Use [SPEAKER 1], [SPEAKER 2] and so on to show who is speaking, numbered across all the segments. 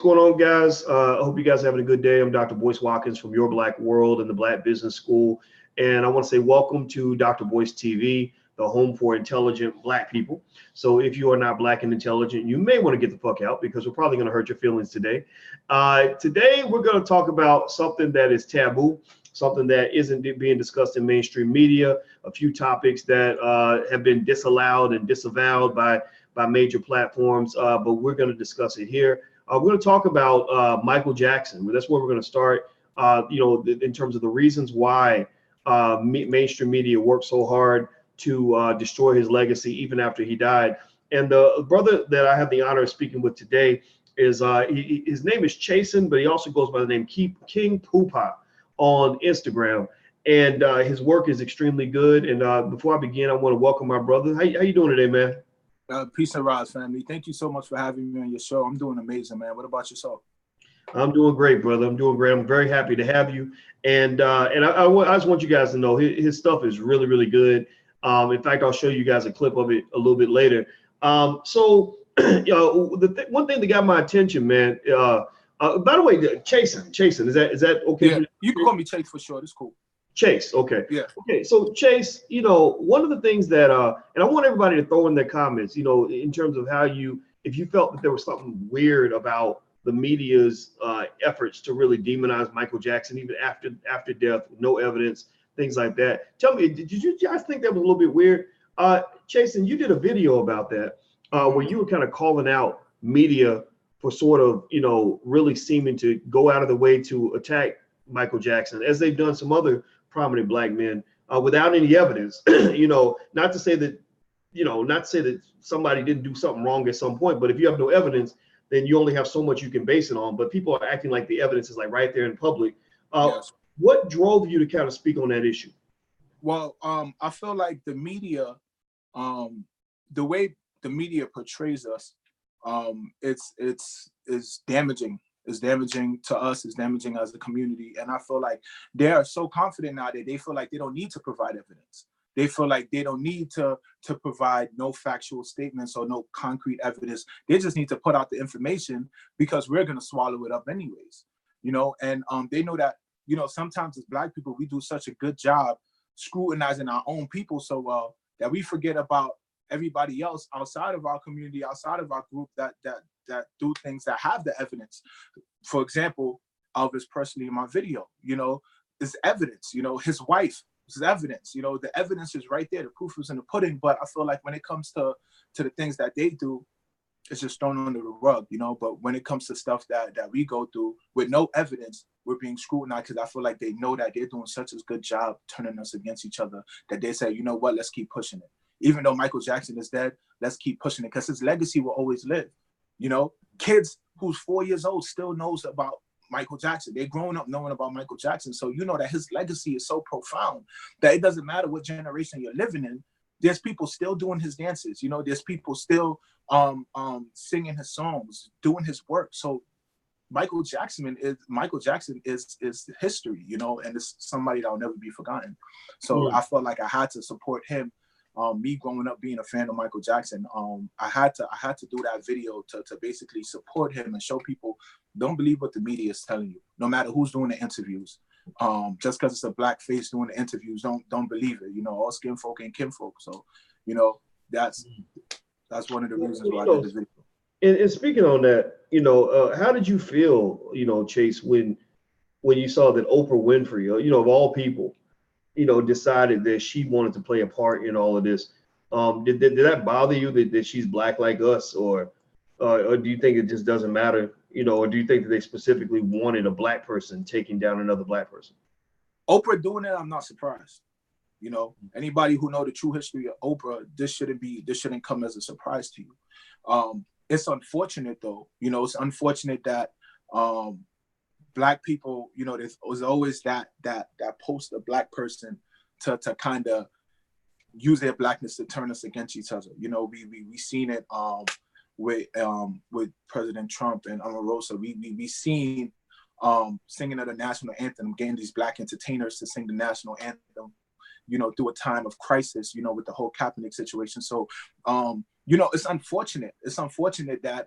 [SPEAKER 1] What's going on, guys? I hope you guys are having a good day. I'm Dr. Boyce Watkins from Your Black World and the Black Business School. And I want to say welcome to Dr. Boyce TV, the home for intelligent Black people. So if you are not Black and intelligent, you may want to get the fuck out because we're probably going to hurt your feelings today. Today, we're going to talk about something that is taboo, something that isn't being discussed in mainstream media, a few topics that have been disallowed and disavowed by major platforms, but we're going to discuss it here. We're going to talk about Michael Jackson. That's where we're going to start, in terms of the reasons why mainstream media worked so hard to destroy his legacy even after he died. And the brother that I have the honor of speaking with today is, his name is Chasen, but he also goes by the name King Poopahh on Instagram. And his work is extremely good. And before I begin, I want to welcome my brother. How you doing today, man?
[SPEAKER 2] Peace and rise, family. Thank you so much for having me on your show. I'm doing amazing, man. What about yourself?
[SPEAKER 1] I'm doing great, brother. I'm doing great. I'm very happy to have you. And I just want you guys to know his stuff is really, really good. In fact, I'll show you guys a clip of it a little bit later. One thing that got my attention, man. By the way, Chasen, is that okay?
[SPEAKER 2] Yeah, you can call me Chase for sure. It's cool.
[SPEAKER 1] Chase, okay.
[SPEAKER 2] Yeah.
[SPEAKER 1] Okay, so Chase, one of the things that, and I want everybody to throw in their comments, in terms of if you felt that there was something weird about the media's efforts to really demonize Michael Jackson, even after death, no evidence, things like that. Tell me, did you guys think that was a little bit weird? Chasen, you did a video about that where you were kind of calling out media for sort of, really seeming to go out of the way to attack Michael Jackson, as they've done some other prominent Black men without any evidence. Not to say that somebody didn't do something wrong at some point, but if you have no evidence, then you only have so much you can base it on. But people are acting like the evidence is like right there in public.
[SPEAKER 2] Yes.
[SPEAKER 1] What drove you to kind of speak on that issue?
[SPEAKER 2] Well, I feel like the media, the way the media portrays us, it's damaging. It's damaging to us, it's damaging as a community. And I feel like they are so confident now that they feel like they don't need to provide evidence. They feel like they don't need to provide no factual statements or no concrete evidence. They just need to put out the information because we're going to swallow it up anyways, and they know that, sometimes as Black people, we do such a good job scrutinizing our own people so well that we forget about everybody else outside of our community, outside of our group that do things that have the evidence. For example, Elvis Pressley in my video, is evidence. His wife is evidence. The evidence is right there. The proof is in the pudding. But I feel like when it comes to the things that they do, it's just thrown under the rug. But when it comes to stuff that we go through with no evidence, we're being scrutinized because I feel like they know that they're doing such a good job turning us against each other that they say, you know what, let's keep pushing it. Even though Michael Jackson is dead, let's keep pushing it because his legacy will always live. Kids who's 4 years old still knows about Michael Jackson. They're growing up knowing about Michael Jackson. So that his legacy is so profound that it doesn't matter what generation you're living in. There's people still doing his dances. There's people still singing his songs, doing his work. So Michael Jackson is history, and it's somebody that will never be forgotten. So I felt like I had to support him. Me growing up being a fan of Michael Jackson, I had to do that video to basically support him and show people don't believe what the media is telling you, no matter who's doing the interviews. Just because it's a Black face doing the interviews, don't believe it. All skin folk ain't kinfolk. So, that's one of the reasons why I did this video.
[SPEAKER 1] And speaking on that, how did you feel, Chase, when you saw that Oprah Winfrey, of all people, decided that she wanted to play a part in all of this? Did that bother you that she's Black like us, or do you think it just doesn't matter, or do you think that they specifically wanted a Black person taking down another Black person?
[SPEAKER 2] Oprah doing it, I'm not surprised. Anybody who know the true history of Oprah, this shouldn't come as a surprise to you. It's unfortunate though, it's unfortunate that Black people, there's always that post a Black person to kind of use their Blackness to turn us against each other. We seen it with President Trump and Omarosa. We seen singing of the national anthem, getting these Black entertainers to sing the national anthem, through a time of crisis, with the whole Kaepernick situation. So, it's unfortunate. It's unfortunate that,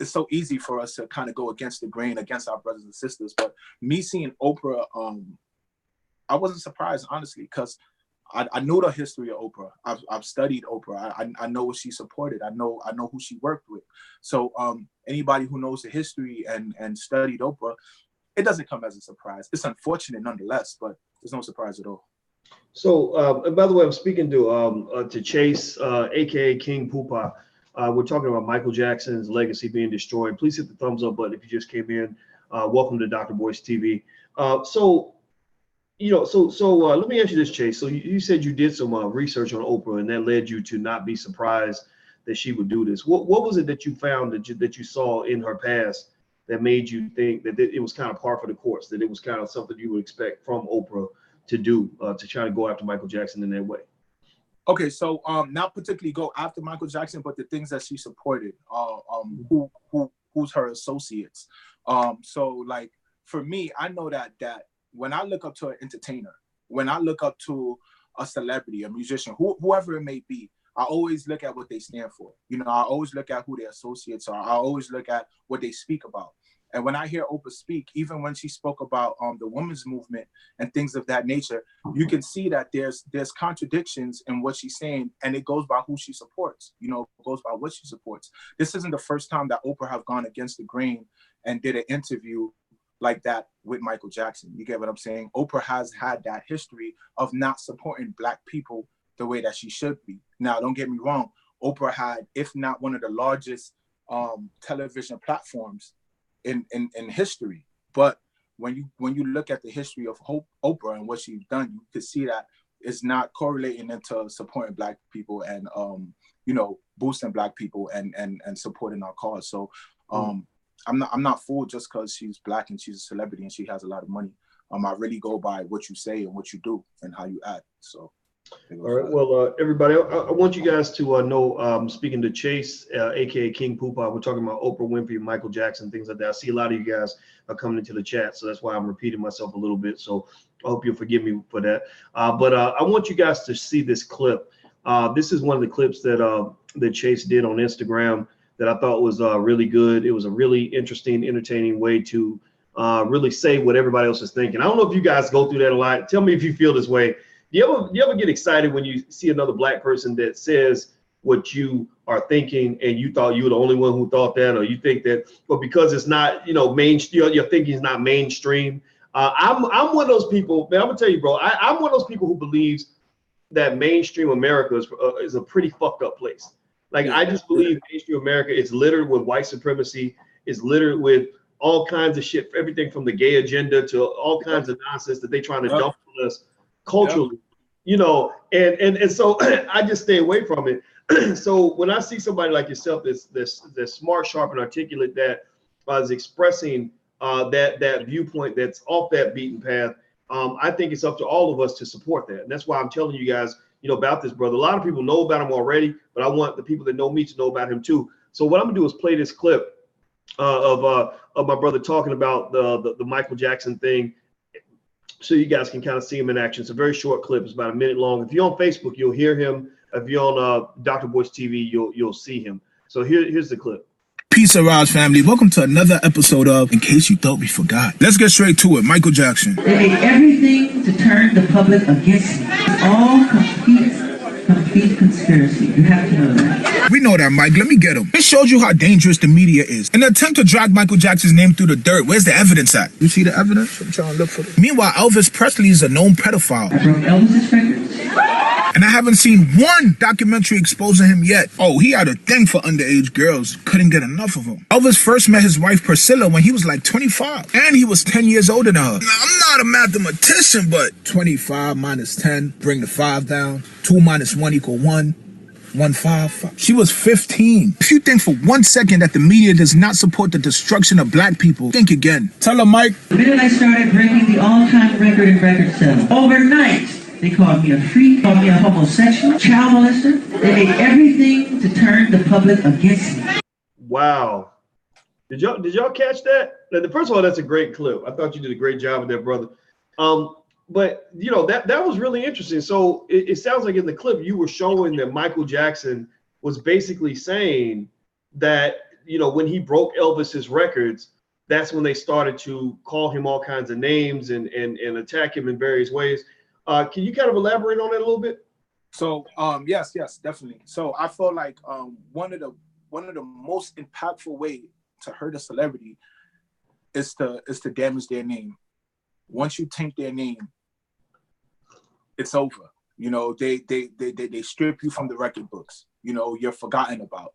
[SPEAKER 2] it's so easy for us to kind of go against the grain, against our brothers and sisters. But me seeing Oprah, I wasn't surprised, honestly, because I know the history of Oprah. I've studied Oprah. I know what she supported. I know who she worked with. So anybody who knows the history and studied Oprah, it doesn't come as a surprise. It's unfortunate nonetheless, but there's no surprise at all.
[SPEAKER 1] So, and by the way, I'm speaking to Chase, aka King Poopahh. We're talking about Michael Jackson's legacy being destroyed. Please hit the thumbs up button if you just came in. Welcome to Dr. Boyce TV. So let me ask you this, Chase. So you said you did some research on Oprah, and that led you to not be surprised that she would do this. What was it that you found that you saw in her past that made you think that it was kind of par for the course, that it was kind of something you would expect from Oprah to do, to try to go after Michael Jackson in that way?
[SPEAKER 2] Okay, so not particularly go after Michael Jackson, but the things that she supported, who's her associates. So like for me, I know that when I look up to an entertainer, when I look up to a celebrity, a musician, whoever it may be, I always look at what they stand for. I always look at who their associates are. I always look at what they speak about. And when I hear Oprah speak, even when she spoke about the women's movement and things of that nature, you can see that there's contradictions in what she's saying, and it goes by who she supports. It goes by what she supports. This isn't the first time that Oprah have gone against the grain and did an interview like that with Michael Jackson. You get what I'm saying? Oprah has had that history of not supporting Black people the way that she should be. Now, don't get me wrong. Oprah had, if not one of the largest television platforms in history. But when you look at the history of Oprah and what she's done, you can see that it's not correlating into supporting Black people and boosting Black people and supporting our cause. So I'm not fooled just because she's Black and she's a celebrity and she has a lot of money. I really go by what you say and what you do and how you act. So. All
[SPEAKER 1] right. Well, everybody, I want you guys to know, speaking to Chase, aka King Poopahh, we're talking about Oprah Winfrey, Michael Jackson, things like that. I see a lot of you guys are coming into the chat, so that's why I'm repeating myself a little bit. So I hope you'll forgive me for that. But I want you guys to see this clip. This is one of the clips that Chase did on Instagram that I thought was really good. It was a really interesting, entertaining way to really say what everybody else is thinking. I don't know if you guys go through that a lot. Tell me if you feel this way. Do you ever get excited when you see another Black person that says what you are thinking and you thought you were the only one who thought that, or you think that, but because it's not, mainstream, your thinking is not mainstream. I'm one of those people, man, I'm gonna tell you, bro, I'm one of those people who believes that mainstream America is a pretty fucked up place. Like, I just believe mainstream America is littered with white supremacy, is littered with all kinds of shit, everything from the gay agenda to all kinds of nonsense that they trying to dump on us culturally, and so I just stay away from it. So when I see somebody like yourself that's smart, sharp, and articulate, that is expressing that viewpoint that's off that beaten path, I think it's up to all of us to support that. And that's why I'm telling you guys, about this brother. A lot of people know about him already, but I want the people that know me to know about him too. So what I'm gonna do is play this clip of my brother talking about the Michael Jackson thing, so you guys can kind of see him in action. It's a very short clip. It's about a minute long. If you're on Facebook, you'll hear him. If you're on Dr. Boyce TV, you'll see him. So here's the clip.
[SPEAKER 3] Peace and Raj family. Welcome to another episode of In Case You Thought We Forgot. Let's get straight to it. Michael Jackson.
[SPEAKER 4] They made everything to turn the public against me. It's all complete conspiracy. You have to know that.
[SPEAKER 3] We know that, Mike. Let me get him. This shows you how dangerous the media is. In an attempt to drag Michael Jackson's name through the dirt, where's the evidence at? You see the evidence? I'm trying to look for it. Meanwhile, Elvis Pressley is a known pedophile.
[SPEAKER 4] I broke Elvis's records.
[SPEAKER 3] And I haven't seen one documentary exposing him yet. Oh, he had a thing for underage girls. Couldn't get enough of him. Elvis first met his wife Priscilla when he was like 25. And he was 10 years older than her. Now, I'm not a mathematician, but 25 minus 10, bring the 5 down. 2 minus 1 equal 1. 1, 5. She was 15. If you think for 1 second that the media does not support the destruction of Black people, think again. Tell her, Mike.
[SPEAKER 4] The minute I started breaking the all-time record in record sales, overnight, they called me a freak, called me a homosexual, child molester. They made everything to turn the public against me.
[SPEAKER 1] Wow. Did y'all catch that? First of all, that's a great clip. I thought you did a great job with that, brother. But that was really interesting. So it sounds like in the clip you were showing that Michael Jackson was basically saying that you know, when he broke Elvis's records, that's when they started to call him all kinds of names and attack him in various ways. Can you kind of elaborate on that a little bit?
[SPEAKER 2] So yes, definitely. So I feel like one of the most impactful way to hurt a celebrity is to damage their name. Once you taint their name, it's over. You know, they strip you from the record books. You know, you're forgotten about.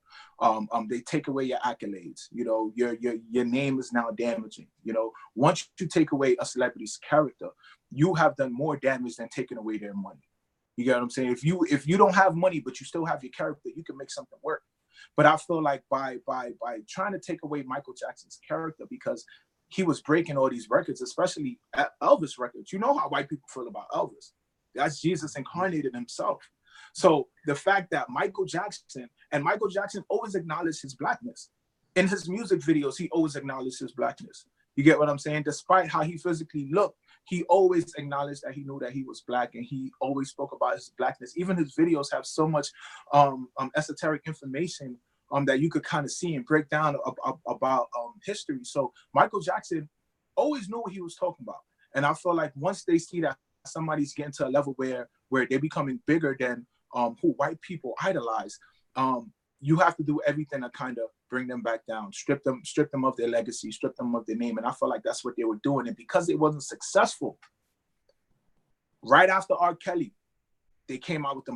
[SPEAKER 2] They take away your accolades. You know, your name is now damaging. You know, once you take away a celebrity's character, you have done more damage than taking away their money. You get what I'm saying? If you don't have money, but you still have your character, you can make something work. But I feel like by trying to take away Michael Jackson's character, because he was breaking all these records, especially Elvis records. You know how white people feel about Elvis. That's Jesus incarnated himself. So the fact that Michael Jackson always acknowledged his blackness. In his music videos, he always acknowledged his blackness. You get what I'm saying? Despite how he physically looked, he always acknowledged that he knew that he was black, and he always spoke about his blackness. Even his videos have so much esoteric information that you could kind of see and break down about history. So Michael Jackson always knew what he was talking about. And I feel like once they see that somebody's getting to a level where they're becoming bigger than who white people idolize, you have to do everything to kind of bring them back down, strip them of their legacy, strip them of their name. And I feel like that's what they were doing. And because it wasn't successful, right after R. Kelly, they came out with the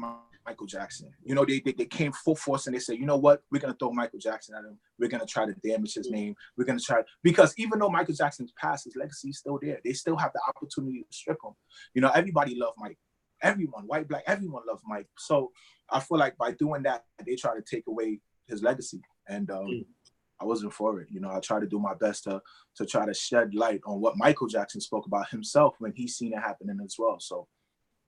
[SPEAKER 2] Michael Jackson. You know, they came full force and they said, you know what, we're going to throw Michael Jackson at him. We're going to try to damage his name. We're going to try, because even though Michael Jackson's past, his legacy is still there. They still have the opportunity to strip him. You know, everybody loved Mike. Everyone, white, black, everyone loved Mike. So I feel like by doing that, they try to take away his legacy. And I wasn't for it. You know, I try to do my best to try to shed light on what Michael Jackson spoke about himself when he's seen it happening as well. So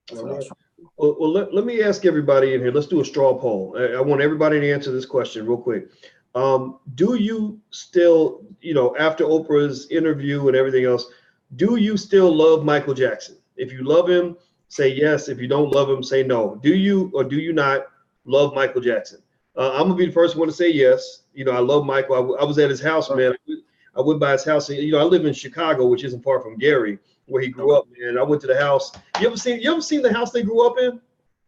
[SPEAKER 2] that's what I was trying to do.
[SPEAKER 1] Well, let me ask everybody in here. Let's do a straw poll. I want everybody to answer this question real quick. Do you still, you know, after Oprah's interview and everything else, do you still love Michael Jackson? If you love him, say yes. If you don't love him, say no. Do you or do you not love Michael Jackson? I'm gonna be the first one to say yes. You know, I love Michael. I was at his house, man. I went by his house. And, you know, I live in Chicago, which isn't far from Gary, where he grew up. Man, I went to the house. You ever seen the house they grew up in?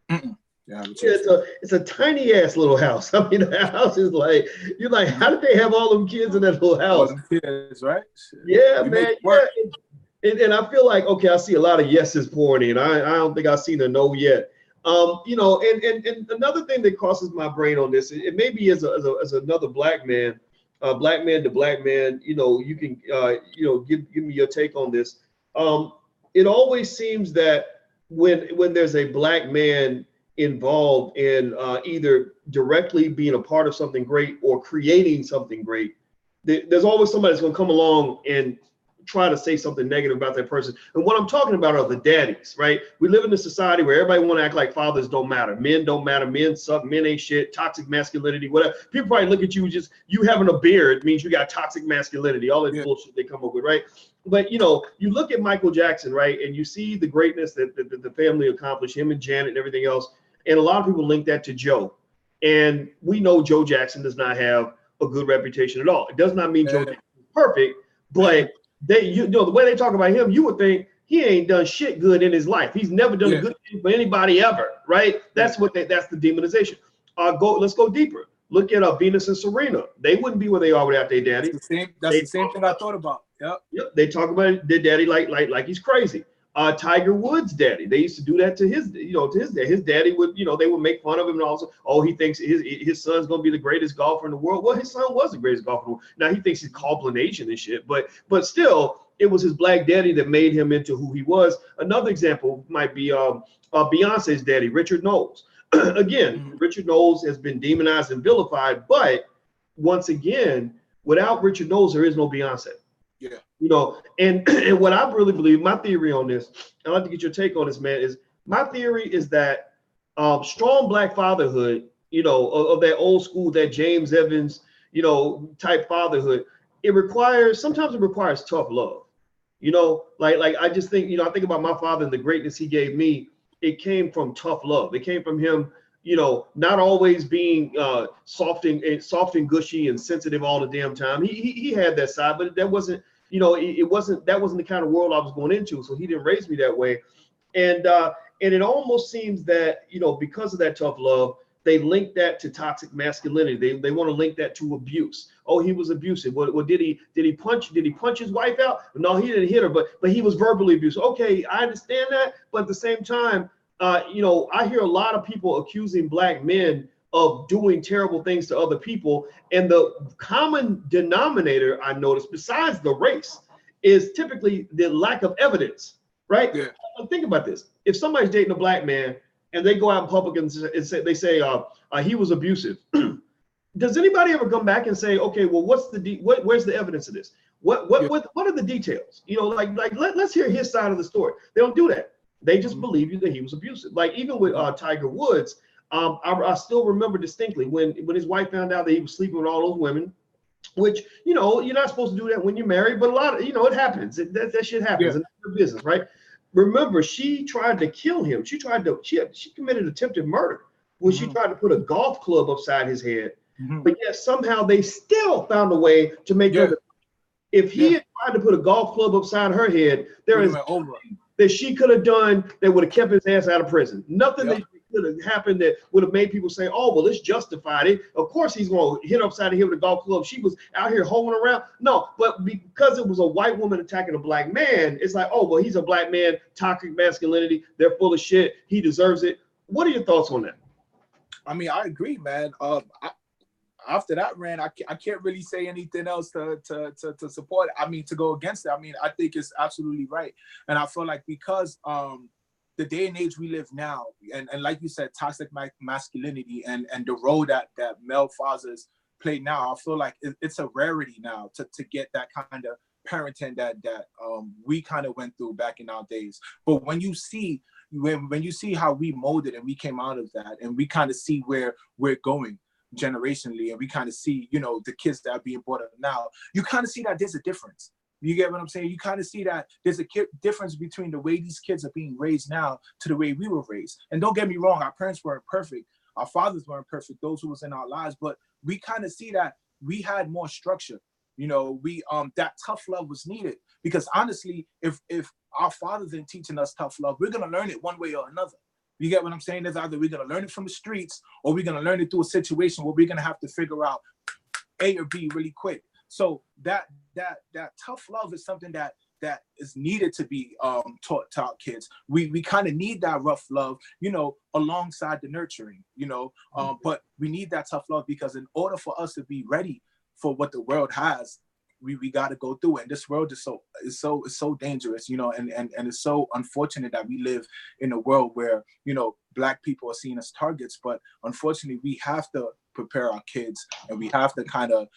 [SPEAKER 2] Mm-mm. Yeah,
[SPEAKER 1] it's a tiny ass little house. I mean, the house is like, you're like, how did they have all them kids in that little house?
[SPEAKER 2] Kids, right?
[SPEAKER 1] Yeah, man. Yeah. And I feel like, okay, I see a lot of yeses pouring in. I don't think I've seen a no yet. You know, and another thing that crosses my brain on this, it may be as another black man to black man, you know, you can, you know, give me your take on this. It always seems that when there's a black man involved in either directly being a part of something great or creating something great, there's always somebody that's going to come along and try to say something negative about that person. And what I'm talking about are the daddies, right? We live in a society where everybody want to act like fathers don't matter. Men don't matter. Men suck. Men ain't shit. Toxic masculinity, whatever. People probably look at you, just you having a beard means you got toxic masculinity, all that bullshit they come up with, right? But, you know, you look at Michael Jackson, right? And you see the greatness that the family accomplished, him and Janet and everything else. And a lot of people link that to Joe. And we know Joe Jackson does not have a good reputation at all. It does not mean Joe Jackson is perfect, but you know, the way they talk about him, you would think he ain't done shit good in his life. He's never done a good thing for anybody ever, right? That's that's the demonization. Let's go deeper. Look at Venus and Serena. They wouldn't be where they are without their daddy.
[SPEAKER 2] That's the same thing I thought about.
[SPEAKER 1] Yep. They talk about their daddy like he's crazy. Tiger Woods' daddy. They used to do that to his, you know, to his dad. His daddy would, you know, they would make fun of him and also, oh, he thinks his son's gonna be the greatest golfer in the world. Well, his son was the greatest golfer in the world. Now he thinks he's Cobbling Asian and shit, but still, it was his black daddy that made him into who he was. Another example might be Beyonce's daddy, Richard Knowles. Again, Richard Knowles has been demonized and vilified, but once again, without Richard Knowles, there is no Beyonce.
[SPEAKER 2] Yeah.
[SPEAKER 1] You know, and what I really believe, my theory on this, I'd like to get your take on this, man, is my theory is that strong black fatherhood, you know, of that old school, that James Evans, you know, type fatherhood, sometimes it requires tough love. You know, like I just think, you know, I think about my father and the greatness he gave me. It came from tough love. It came from him not always being soft and gushy and sensitive all the damn time. He had that side, but that wasn't, that wasn't the kind of world I was going into. So he didn't raise me that way. And it almost seems that, because of that tough love, they link that to toxic masculinity. They want to link that to abuse. Oh, he was abusive. Well, did he punch his wife out? No, he didn't hit her, but he was verbally abusive. Okay, I understand that, but at the same time, I hear a lot of people accusing Black men of doing terrible things to other people, and the common denominator I noticed, besides the race, is typically the lack of evidence. Right?
[SPEAKER 2] Yeah.
[SPEAKER 1] Think about this. If somebody's dating a Black man and they go out in public and say he was abusive, does anybody ever come back and say, okay, well, where's the evidence of this? What are the details? Let's hear his side of the story. They don't do that. They just believe you that he was abusive. Like even with Tiger Woods, I still remember distinctly when his wife found out that he was sleeping with all those women. Which, you're not supposed to do that when you're married, but a lot of, it happens. That shit happens. Yeah. In business, right? Remember, she tried to kill him. She committed attempted murder when she tried to put a golf club upside his head. But yet somehow they still found a way to make her. If he had tried to put a golf club upside her head, there is that she could have done that would have kept his ass out of prison. Nothing that could have happened that would have made people say, oh, well, it's justified. It. Of course he's going to hit upside the head with a golf club. She was out here holding around. No, but because it was a white woman attacking a Black man, it's like, oh, well, he's a Black man, toxic masculinity. They're full of shit. He deserves it. What are your thoughts on that?
[SPEAKER 2] I mean, I agree, man. After that rant, I can't really say anything else to support it. I mean, to go against it. I mean, I think it's absolutely right. And I feel like because the day and age we live now, and like you said, toxic masculinity and the role that male fathers play now, I feel like it's a rarity now to get that kind of parenting that we kind of went through back in our days. But when you see how we molded and we came out of that, and we kind of see where we're going generationally, and we kind of see, the kids that are being brought up now, you kind of see that there's a difference. You get what I'm saying? You kind of see that there's a difference between the way these kids are being raised now to the way we were raised. And don't get me wrong, our parents weren't perfect. Our fathers weren't perfect, those who was in our lives, but we kind of see that we had more structure. That tough love was needed, because honestly, if our fathers ain't teaching us tough love, we're going to learn it one way or another. You get what I'm saying? There's either we're going to learn it from the streets, or we're going to learn it through a situation where we're going to have to figure out A or B really quick. So that tough love is something that is needed to be taught to our kids. We kind of need that rough love, alongside the nurturing, but we need that tough love, because in order for us to be ready for what the world has, we got to go through it. And this world is so dangerous, and it's so unfortunate that we live in a world where, Black people are seen as targets, but unfortunately we have to prepare our kids, and we have to kind of,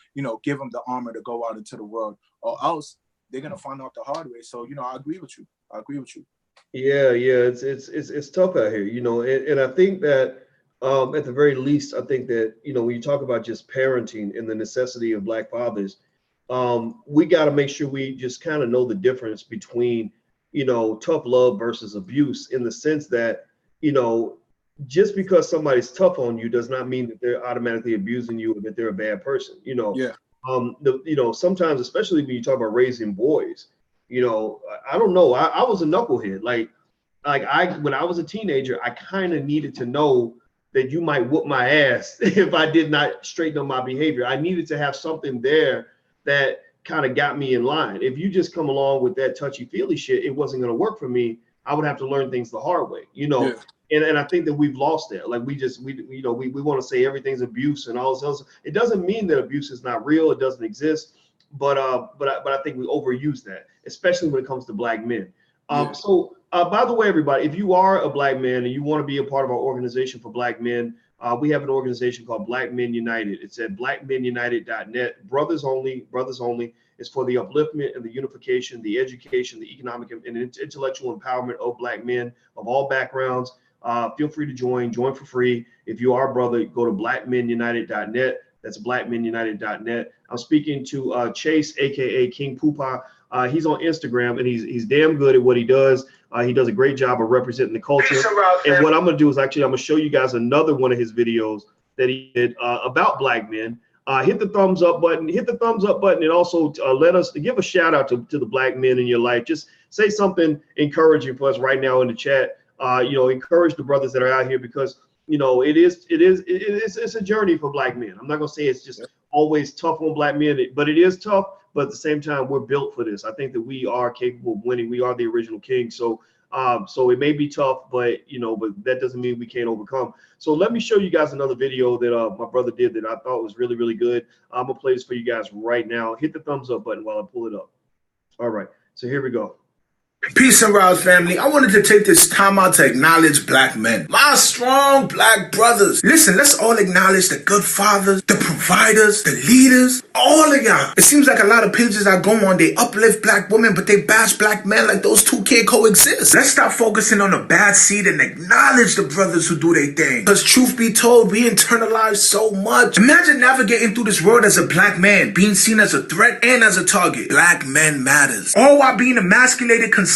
[SPEAKER 2] give them the armor to go out into the world, or else they're going to find out the hard way. So, I agree with you.
[SPEAKER 1] Yeah. It's tough out here, and I think that at the very least, I think that, when you talk about just parenting and the necessity of Black fathers, we got to make sure we just kind of know the difference between, tough love versus abuse, in the sense that, just because somebody's tough on you does not mean that they're automatically abusing you or that they're a bad person. Sometimes, especially when you talk about raising boys, I don't know. I was a knucklehead. When I was a teenager, I kind of needed to know that you might whoop my ass if I did not straighten up my behavior. I needed to have something there that kind of got me in line. If you just come along with that touchy-feely shit, it wasn't going to work for me. I would have to learn things the hard way, And I think that we've lost that. Like we want to say everything's abuse and all this else. It doesn't mean that abuse is not real. It doesn't exist. But I think we overuse that, especially when it comes to Black men. So by the way, everybody, if you are a Black man and you want to be a part of our organization for Black men, we have an organization called Black Men United. It's at blackmenunited.net. Brothers only. It's for the upliftment and the unification, the education, the economic and intellectual empowerment of Black men of all backgrounds. Feel free to join for free. If you are a brother, go to blackmenunited.net. That's blackmenunited.net. I'm speaking to Chase, aka King Poopahh. He's on Instagram, and he's damn good at what he does. He does a great job of representing the culture. And what I'm going to do is I'm going to show you guys another one of his videos that he did about black men. Hit the thumbs up button, and also let us give a shout out to the black men in your life. Just say something encouraging for us right now in the chat. Encourage the brothers that are out here, because it's a journey for black men. I'm not gonna say it's just always tough on black men, but it is tough. But at the same time, we're built for this. I think that we are capable of winning. We are the original king. So it may be tough, but that doesn't mean we can't overcome. So let me show you guys another video that my brother did that I thought was really, really good. I'm gonna play this for you guys right now. Hit the thumbs up button while I pull it up. All right, so here we go.
[SPEAKER 3] Peace and Rouse family. I wanted to take this time out to acknowledge black men. My strong black brothers. Listen, let's all acknowledge the good fathers, the providers, the leaders, all of y'all. It seems like a lot of pages I go on, they uplift black women, but they bash black men like those two can't coexist. Let's stop focusing on the bad seed and acknowledge the brothers who do their thing. Because truth be told, we internalize so much. Imagine navigating through this world as a black man, being seen as a threat and as a target. Black men matters. All while being emasculated consistently.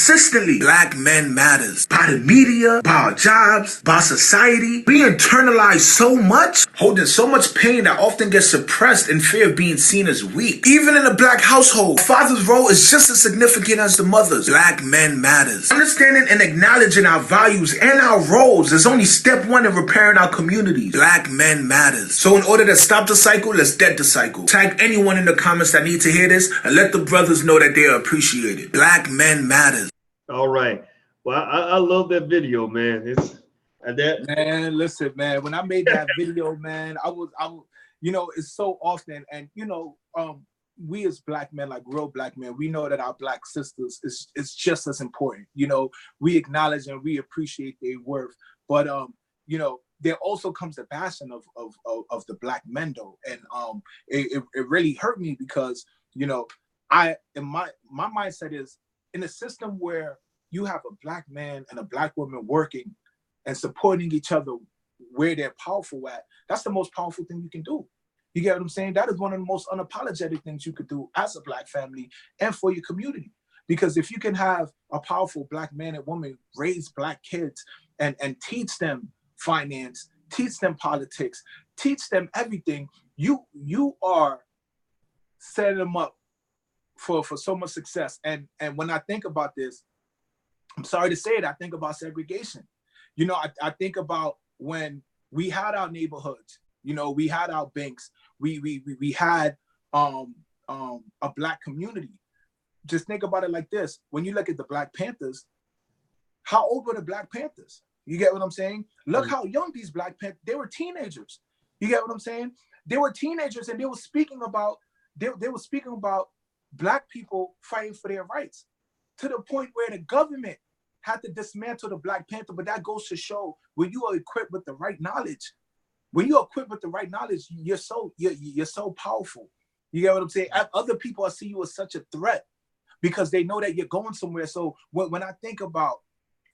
[SPEAKER 3] Black men matters. By the media, by our jobs, by society. We internalize so much, holding so much pain that often gets suppressed in fear of being seen as weak. Even in a black household, father's role is just as significant as the mother's. Black men matters. Understanding and acknowledging our values and our roles is only step one in repairing our communities. Black men matters. So in order to stop the cycle, let's dead the cycle. Tag anyone in the comments that need to hear this and let the brothers know that they are appreciated. Black men matters.
[SPEAKER 1] All right. Well, I love that video, man.
[SPEAKER 2] Man, listen, man. When I made that video, man, I was, it's so often, and we as black men, like real black men, we know that our black sisters is just as important. We acknowledge and we appreciate their worth, but there also comes the bashing of the black men though, and it really hurt me because my mindset is, in a system where you have a black man and a black woman working and supporting each other where they're powerful at, that's the most powerful thing you can do. You get what I'm saying? That is one of the most unapologetic things you could do as a black family and for your community. Because if you can have a powerful black man and woman raise black kids and teach them finance, teach them politics, teach them everything, you are setting them up for so much success. And when I think about this, I'm sorry to say it, I think about segregation. I think about when we had our neighborhoods, we had our banks, we had a black community. Just think about it like this. When you look at the Black Panthers, how old were the Black Panthers? You get what I'm saying? Look how young these Black Panthers, they were teenagers. You get what I'm saying? They were teenagers, and they were speaking about Black people fighting for their rights, to the point where the government had to dismantle the Black Panther. But that goes to show, when you are equipped with the right knowledge, you're so powerful. You get what I'm saying? Other people see you as such a threat because they know that you're going somewhere. So when I think about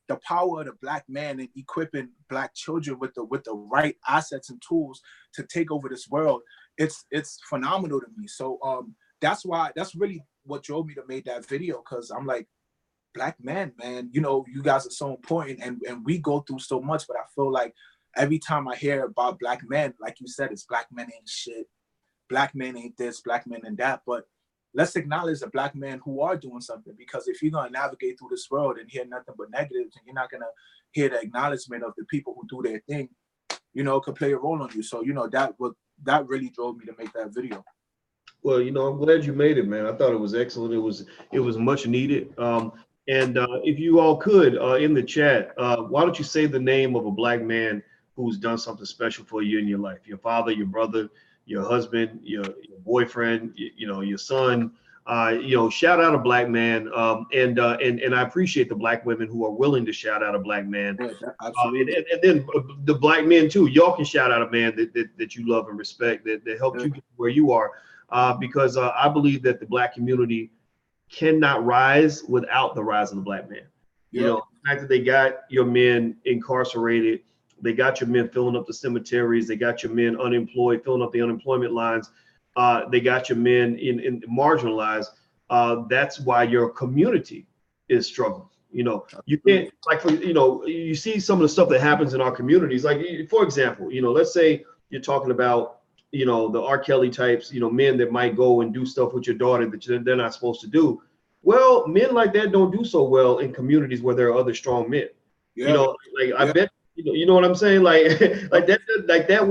[SPEAKER 2] the power of the black man and equipping black children with the right assets and tools to take over this world, it's phenomenal to me. So that's really what drove me to make that video, because I'm like, black men, man, you guys are so important, and we go through so much, but I feel like every time I hear about black men, like you said, it's black men ain't shit, black men ain't this, black men ain't that. But let's acknowledge the black men who are doing something, because if you're gonna navigate through this world and hear nothing but negatives, and you're not gonna hear the acknowledgement of the people who do their thing, it could play a role on you. So that really drove me to make that video.
[SPEAKER 1] Well, I'm glad you made it, man. I thought it was excellent. It was much needed. And if you all could, in the chat, why don't you say the name of a black man who's done something special for you in your life? Your father, your brother, your husband, your boyfriend, your son. Shout out a black man. And I appreciate the black women who are willing to shout out a black man. And then the black men too. Y'all can shout out a man that you love and respect, that helped you get where you are. Because I believe that the black community cannot rise without the rise of the black man. The fact that they got your men incarcerated, they got your men filling up the cemeteries, they got your men unemployed, filling up the unemployment lines, they got your men in marginalized. that's why your community is struggling. You can't, like, you see some of the stuff that happens in our communities. Like, for example, let's say you're talking about, the R. Kelly types, men that might go and do stuff with your daughter that they're not supposed to do. Well, men like that don't do so well in communities where there are other strong men.
[SPEAKER 2] Yeah.
[SPEAKER 1] I bet, you know what I'm saying? Like, that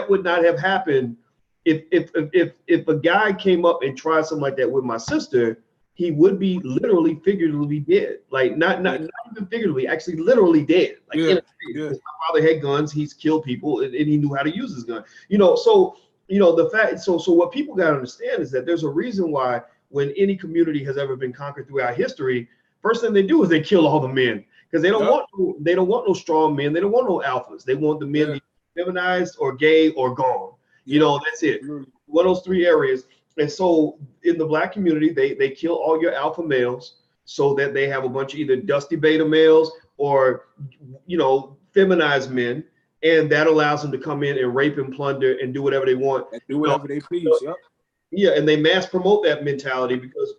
[SPEAKER 1] would not have happened if a guy came up and tried something like that with my sister. He would be literally, figuratively dead. Like, not even figuratively, actually literally dead. Like, because my father had guns, he's killed people, and he knew how to use his gun. So the fact. So what people got to understand is that there's a reason why when any community has ever been conquered throughout history, first thing they do is they kill all the men, because they don't want no strong men. They don't want no alphas. They want the men to be feminized or gay or gone. That's it. One of those three areas. And so in the Black community, they kill all your alpha males so that they have a bunch of either dusty beta males or, feminized men. And that allows them to come in and rape and plunder and do whatever they want.
[SPEAKER 2] And do whatever they please. Yep.
[SPEAKER 1] Yeah. And they mass promote that mentality because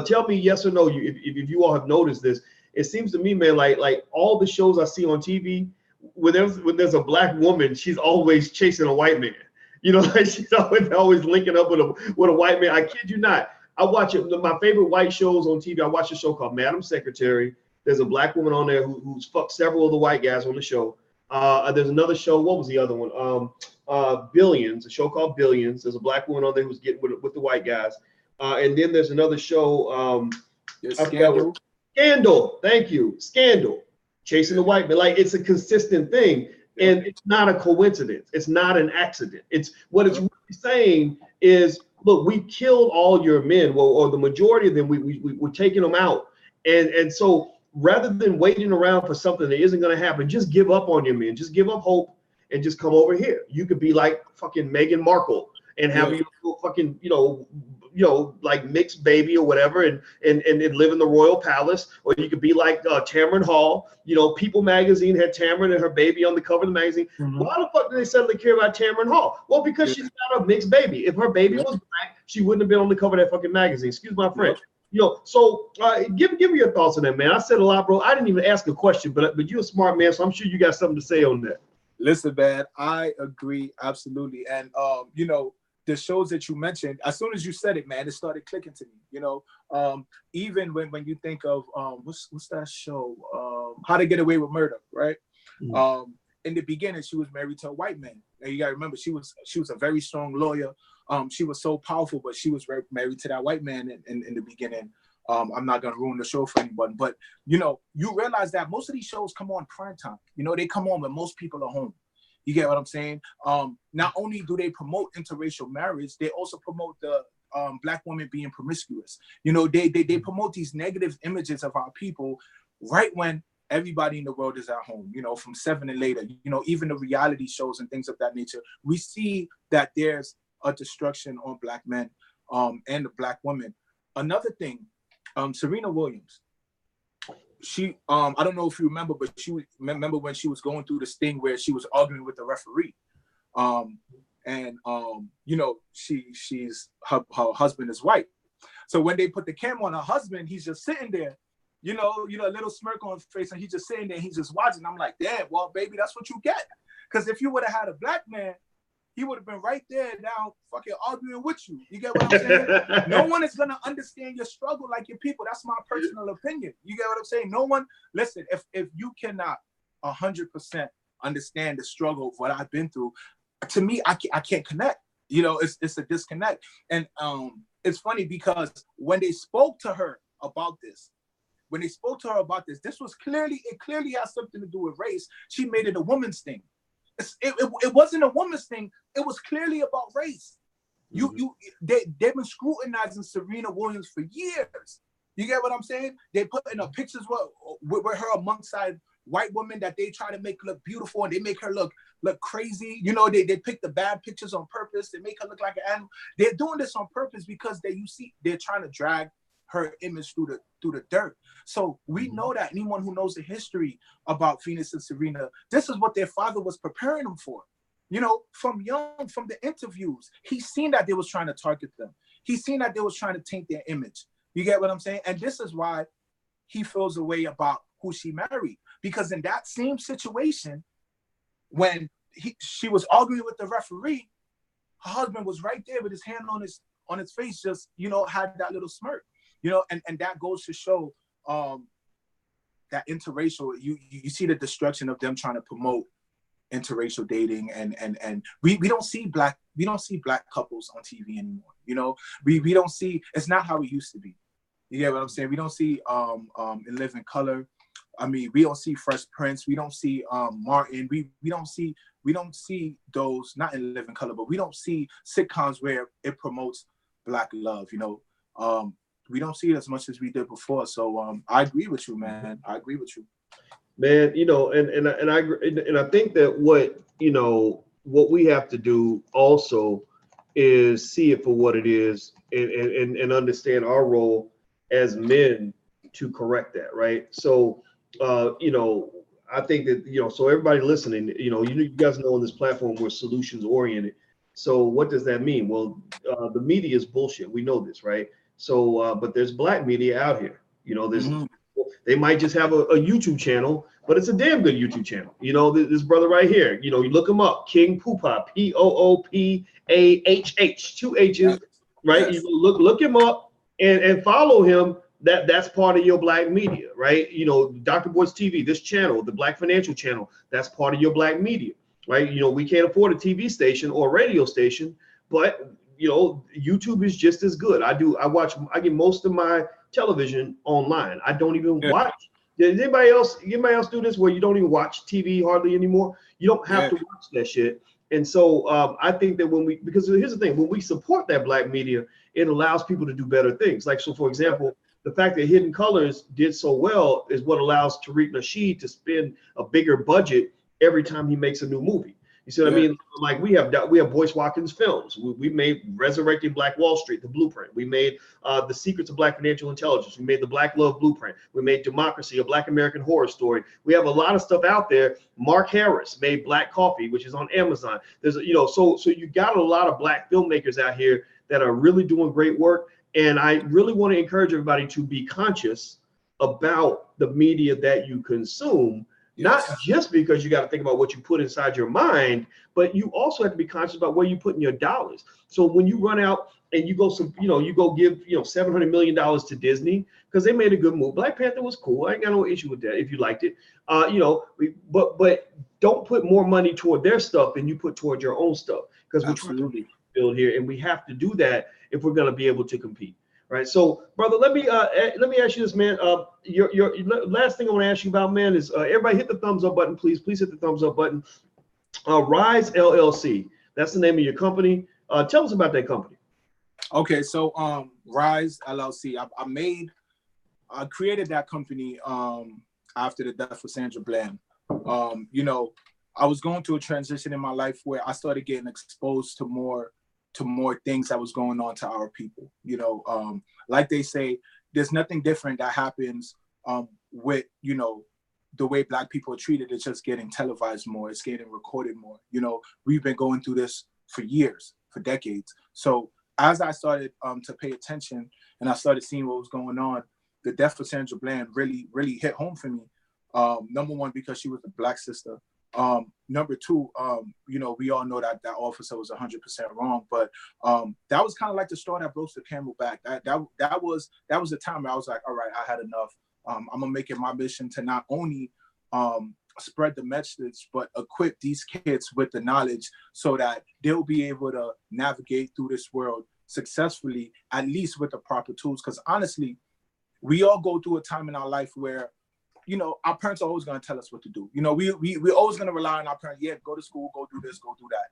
[SPEAKER 1] tell me yes or no, if you all have noticed this, it seems to me, man, like all the shows I see on TV, when there's a Black woman, she's always chasing a white man. Like she's always linking up with a white man. I kid you not. I watch it. My favorite white shows on TV. I watch a show called Madam Secretary. There's a Black woman on there who's fucked several of the white guys on the show. There's another show. What was the other one? Billions. A show called Billions. There's a Black woman on there who's getting with the white guys. And then there's another show.
[SPEAKER 2] Scandal.
[SPEAKER 1] Scandal. Thank you. Scandal. Chasing the white man. Like, it's a consistent thing. And it's not a coincidence. It's not an accident. It's what it's really saying is, look, we killed all your men, or the majority of them. We're taking them out, and so rather than waiting around for something that isn't going to happen, just give up on your men. Just give up hope and just come over here. You could be like fucking Meghan Markle and have your fucking like mixed baby or whatever, and live in the royal palace. Or you could be like Tamron Hall. People magazine had Tamron and her baby on the cover of the magazine.
[SPEAKER 2] Mm-hmm.
[SPEAKER 1] Why the fuck do they suddenly care about Tamron Hall? Well, because she's got a mixed baby. If her baby was Black, she wouldn't have been on the cover of that fucking magazine. Excuse my French. So give me your thoughts on that, man. I said a lot, bro. I didn't even ask a question, but you're a smart man, so I'm sure you got something to say on that.
[SPEAKER 2] Listen, man, I agree absolutely, and the shows that you mentioned, as soon as you said it, man, it started clicking to me. Even when you think of what's that show? How to Get Away with Murder, right? Mm-hmm. In the beginning, she was married to a white man. And you gotta remember, she was a very strong lawyer. She was so powerful, but she was married to that white man in the beginning. I'm not gonna ruin the show for anyone, but you realize that most of these shows come on prime time. They come on when most people are home. You get what I'm saying? Not only do they promote interracial marriage, they also promote the Black women being promiscuous. They promote these negative images of our people right when everybody in the world is at home, from 7 and later, even the reality shows and things of that nature. We see that there's a destruction on Black men and the Black women. Another thing, Serena Williams, she I don't know if you remember, but remember when she was going through this thing where she was arguing with the referee, she's her husband is white. So when they put the camera on her husband, he's just sitting there, a little smirk on his face, and he's just sitting there, he's just watching. I'm like, damn, well, baby, that's what you get. Because if you would have had a Black man, he would have been right there now fucking arguing with you. You get what I'm saying? No one is going to understand your struggle like your people. That's my personal opinion. You get what I'm saying? No one, listen, if you cannot 100% understand the struggle of what I've been through, to me, I can't connect. It's a disconnect. And it's funny because when they spoke to her about this, this was it clearly has something to do with race. She made it a woman's thing. It wasn't a woman's thing. It was clearly about race. They've been scrutinizing Serena Williams for years. You get what I'm saying? They put in pictures with her alongside white women that they try to make look beautiful, and they make her look crazy. They pick the bad pictures on purpose. They make her look like an animal. They're doing this on purpose because they're trying to drag her image through the dirt. So we know that anyone who knows the history about Venus and Serena, this is what their father was preparing them for. From the interviews, he's seen that they was trying to target them. He seen that they was trying to taint their image. You get what I'm saying? And this is why he feels a way about who she married. Because in that same situation, when she was arguing with the referee, her husband was right there with his hand on his face, just, you know, had that little smirk, you know, and that goes to show that interracial, you see the destruction of them trying to promote interracial dating, and we don't see black couples on TV anymore. You know, we don't see, it's not how it used to be. You get what I'm saying? We don't see In Living Color. I mean, we don't see Fresh Prince. We don't see Martin. We don't see those, not In Living Color, but we don't see sitcoms where it promotes Black love. You know, we don't see it as much as we did before. So I agree with you, man. I agree with you,
[SPEAKER 1] man. You know, and I agree, and I think that what we have to do also is see it for what it is, and understand our role as men to correct that, right? So you know, I think that, you know, so everybody listening, you guys know on this platform we're solutions oriented. So what does that mean? Well, the media is bullshit. We know this, right? So, but there's black media out here. You know, they might just have a YouTube channel, but it's a damn good YouTube channel. You know, this brother right here, you know, you look him up, King Poopahh, Poopahh, 2 H's, right?
[SPEAKER 2] Yes.
[SPEAKER 1] You look him up and follow him. That's part of your black media, right? You know, Dr. Boyce TV, this channel, the Black Financial Channel, that's part of your black media, right? You know, we can't afford a TV station or a radio station, but you know, YouTube is just as good. I get most of my television online. I don't even watch. Does anybody else do this where you don't even watch TV hardly anymore? You don't have to watch that shit. And so I think that because here's the thing, when we support that black media, it allows people to do better things. Like, so for example, the fact that Hidden Colors did so well is what allows Tariq Nasheed to spend a bigger budget every time he makes a new movie. You see what I mean? Like we have Boyce Watkins films. We made Resurrecting Black Wall Street, The Blueprint. We made The Secrets of Black Financial Intelligence. We made The Black Love Blueprint. We made Democracy, a Black American horror story. We have a lot of stuff out there. Mark Harris made Black Coffee, which is on Amazon. There's, you know, so you got a lot of black filmmakers out here that are really doing great work. And I really want to encourage everybody to be conscious about the media that you consume. Not just because you got to think about what you put inside your mind, but you also have to be conscious about where you're putting your dollars. So when you run out and you go give $700 million to Disney because they made a good move. Black Panther was cool. I ain't got no issue with that if you liked it. But don't put more money toward their stuff than you put toward your own stuff, because we're trying to build here, and we have to do that if we're going to be able to compete. Right. So, brother, let me ask you this, man. Your last thing I want to ask you about, man, is everybody hit the thumbs up button, please. Please hit the thumbs up button. Rise LLC. That's the name of your company. Tell us about that company.
[SPEAKER 2] Okay, so Rise LLC. I created that company after the death of Sandra Bland. You know, I was going through a transition in my life where I started getting exposed to more things that was going on to our people. You know, like they say, there's nothing different that happens with, you know, the way Black people are treated. It's just getting televised more. It's getting recorded more. You know, we've been going through this for years, for decades. So as I started to pay attention and I started seeing what was going on, the death of Sandra Bland really, really hit home for me. Number one, because she was a Black sister. Number two, you know, we all know that officer was 100% wrong, but that was kind of like the straw that broke the camel back. That was the time where I was like, all right, I had enough. I'm gonna make it my mission to not only spread the message, but equip these kids with the knowledge so that they'll be able to navigate through this world successfully, at least with the proper tools. Because honestly, we all go through a time in our life where, you know, our parents are always going to tell us what to do. You know, we're always going to rely on our parents. Yeah, go to school, go do this, go do that.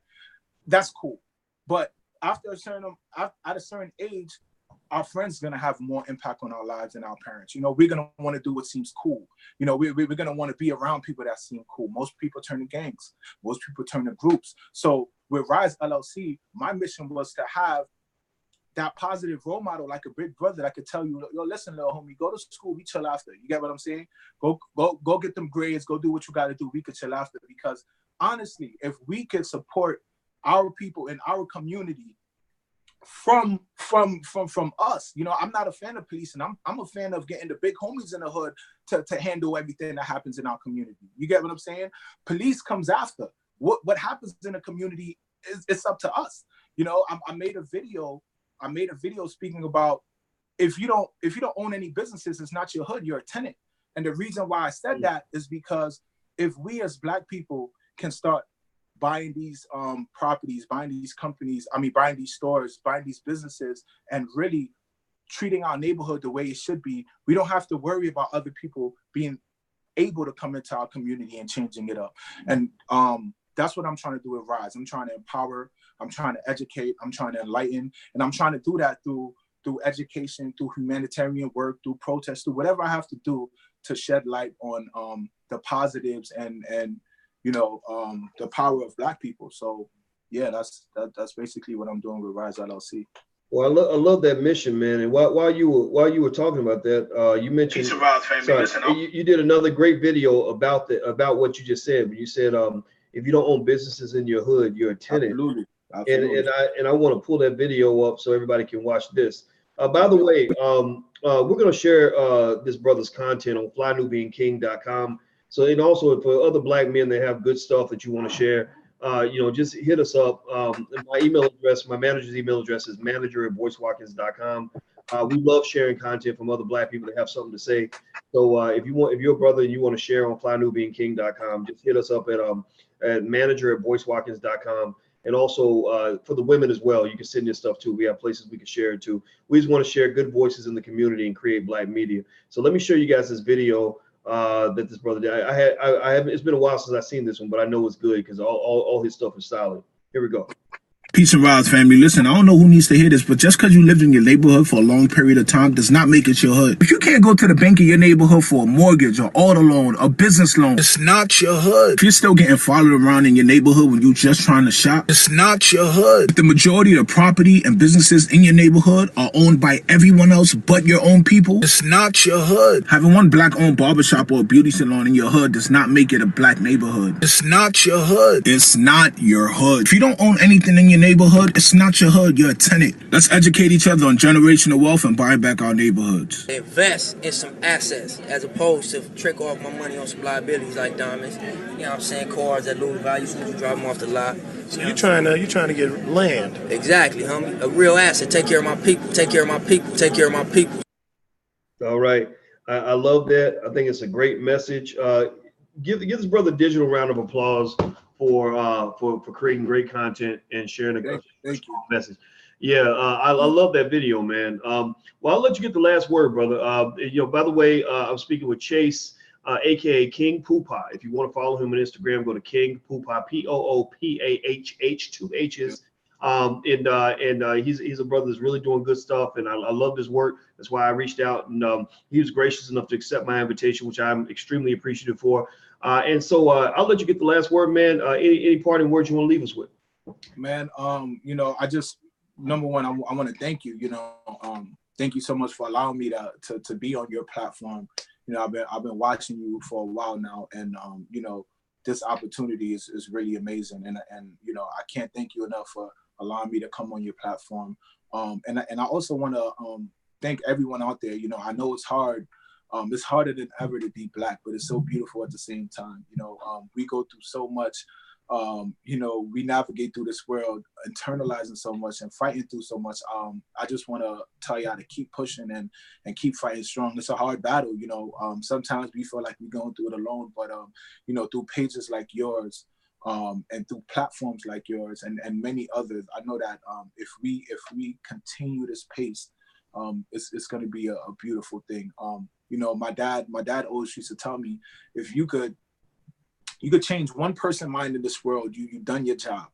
[SPEAKER 2] That's cool. But at a certain age, our friends are going to have more impact on our lives than our parents. You know, we're going to want to do what seems cool. You know, we're going to want to be around people that seem cool. Most people turn to gangs. Most people turn to groups. So with Rise LLC, my mission was to have that positive role model, like a big brother that could tell you, yo, listen, little homie, go to school, we chill after. You get what I'm saying? Go get them grades, go do what you got to do. We could chill after. Because honestly, if we could support our people in our community from us. You know, I'm not a fan of police, and I'm a fan of getting the big homies in the hood to handle everything that happens in our community. You get what I'm saying? Police comes after. What happens in the community is it's up to us. You know, I made a video speaking about if you don't own any businesses, it's not your hood, you're a tenant. And the reason why I said that is because if we as Black people can start buying these properties, buying these companies, buying these stores, buying these businesses, and really treating our neighborhood the way it should be, we don't have to worry about other people being able to come into our community and changing it up. And that's what I'm trying to do with Rise. I'm trying to empower, I'm trying to educate, I'm trying to enlighten, and I'm trying to do that through education, through humanitarian work, through protests, through whatever I have to do to shed light on the positives and the power of Black people. So yeah, that's basically what I'm doing with Rise LLC.
[SPEAKER 1] Well, I love that mission, man. And while you were talking about that, you mentioned you did another great video about what you just said. When you said if you don't own businesses in your hood, you're a tenant.
[SPEAKER 2] Absolutely.
[SPEAKER 1] And I want to pull that video up so everybody can watch this. By the way, we're going to share this brother's content on flynubianking.com. So, and also for other Black men that have good stuff that you want to share, just hit us up. My manager's email address is manager@boycewatkins.com. We love sharing content from other Black people that have something to say. So if you're a brother and you want to share on flynubianking.com, just hit us up at manager@boycewatkins.com. And also for the women as well, you can send your stuff too. We have places we can share it to. We just want to share good voices in the community and create Black media. So let me show you guys this video that this brother did. I have. It's been a while since I've seen this one, but I know it's good because all his stuff is solid. Here we go.
[SPEAKER 3] Peace and Rise family. Listen, I don't know who needs to hear this, but just because you lived in your neighborhood for a long period of time does not make it your hood. If you can't go to the bank in your neighborhood for a mortgage or auto loan or business loan, it's not your hood. If you're still getting followed around in your neighborhood when you're just trying to shop, it's not your hood. If the majority of the property and businesses in your neighborhood are owned by everyone else but your own people, it's not your hood. Having one Black-owned barbershop or beauty salon in your hood does not make it a Black neighborhood. It's not your hood. It's not your hood. If you don't own anything in your neighborhood, it's not your hood, you're a tenant. Let's educate each other on generational wealth and buy back our neighborhoods.
[SPEAKER 5] Invest in some assets as opposed to trick off my money on some liabilities like diamonds. You know what I'm saying? Cars that lose value as soon as you drive them off the lot.
[SPEAKER 6] So you're trying to get land.
[SPEAKER 5] Exactly, homie. A real asset. Take care of my people. Take care of my people. Take care of my people.
[SPEAKER 1] All right. I love that. I think it's a great message. Give this brother a digital round of applause for creating great content and sharing a strong message. Yeah, I love that video, man. Well, I'll let you get the last word, brother. By the way, I'm speaking with Chase, aka King Poopahh. If you want to follow him on Instagram, go to King Poopahh, Poopahh, 2 H's. He's a brother that's really doing good stuff, and I love his work. That's why I reached out, and he was gracious enough to accept my invitation, which I'm extremely appreciative for. So I'll let you get the last word, man. Any parting words you want to leave us with?
[SPEAKER 2] Man, I just, number one, I want to thank you. Thank you so much for allowing me to be on your platform. I've been watching you for a while now, and this opportunity is really amazing, and I can't thank you enough for allowing me to come on your platform. And I also want to thank everyone out there. I know it's hard. It's harder than ever to be Black, but it's so beautiful at the same time. We go through so much. We navigate through this world, internalizing so much and fighting through so much. I just want to tell y'all to keep pushing and keep fighting strong. It's a hard battle. Sometimes we feel like we're going through it alone, but through pages like yours, and through platforms like yours and many others, I know that if we continue this pace, it's going to be a beautiful thing. My dad always used to tell me, if you could change one person's mind in this world, you've done your job.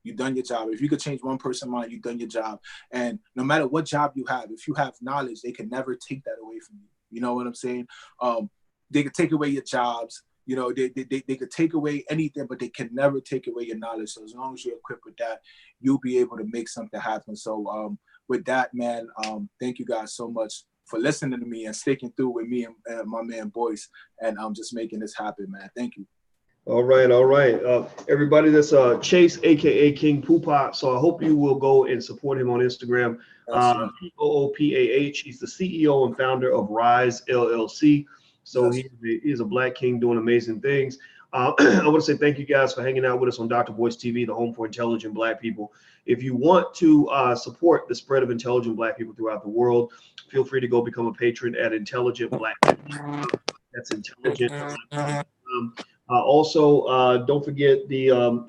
[SPEAKER 2] You've done your job. If you could change one person's mind, you've done your job. And no matter what job you have, if you have knowledge, they can never take that away from you. You know what I'm saying? They could take away your jobs. They could take away anything, but they can never take away your knowledge. So as long as you're equipped with that, you'll be able to make something happen. So with that, man, thank you guys so much for listening to me and sticking through with me and my man Boyce, and just making this happen, man. Thank you.
[SPEAKER 1] All right, all right. Everybody, that's Chase, aka King Poopahh. So I hope you will go and support him on Instagram. Poopah. He's the CEO and founder of Rise LLC. So
[SPEAKER 2] Yes.
[SPEAKER 1] he is a Black king doing amazing things. I want to say thank you guys for hanging out with us on Dr. Boyce TV, the home for intelligent Black people. If you want to support the spread of intelligent Black people throughout the world, feel free to go become a patron at Intelligent Black People. That's Intelligent Black People. Also, don't forget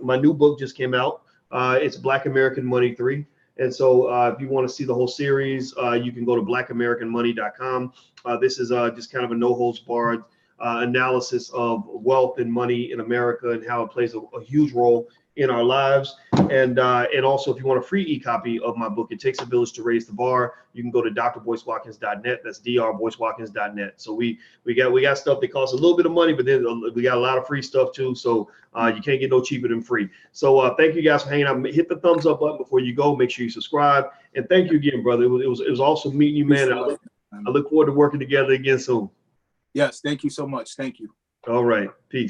[SPEAKER 1] my new book just came out. It's Black American Money 3. And so if you want to see the whole series, you can go to blackAmericanMoney.com. This is just kind of a no holds barred analysis of wealth and money in America and how it plays a huge role in our lives. And also, if you want a free e-copy of my book, It Takes a Village to Raise the Bar, you can go to drboycewatkins.net. That's drboycewatkins.net. So we got stuff that costs a little bit of money, but then we got a lot of free stuff too. So you can't get no cheaper than free. So thank you guys for hanging out. Hit the thumbs up button before you go. Make sure you subscribe. And thank you again, brother. It was awesome meeting you, man. I look forward to working together again soon.
[SPEAKER 2] Yes, thank you so much. Thank you.
[SPEAKER 1] All right. Peace.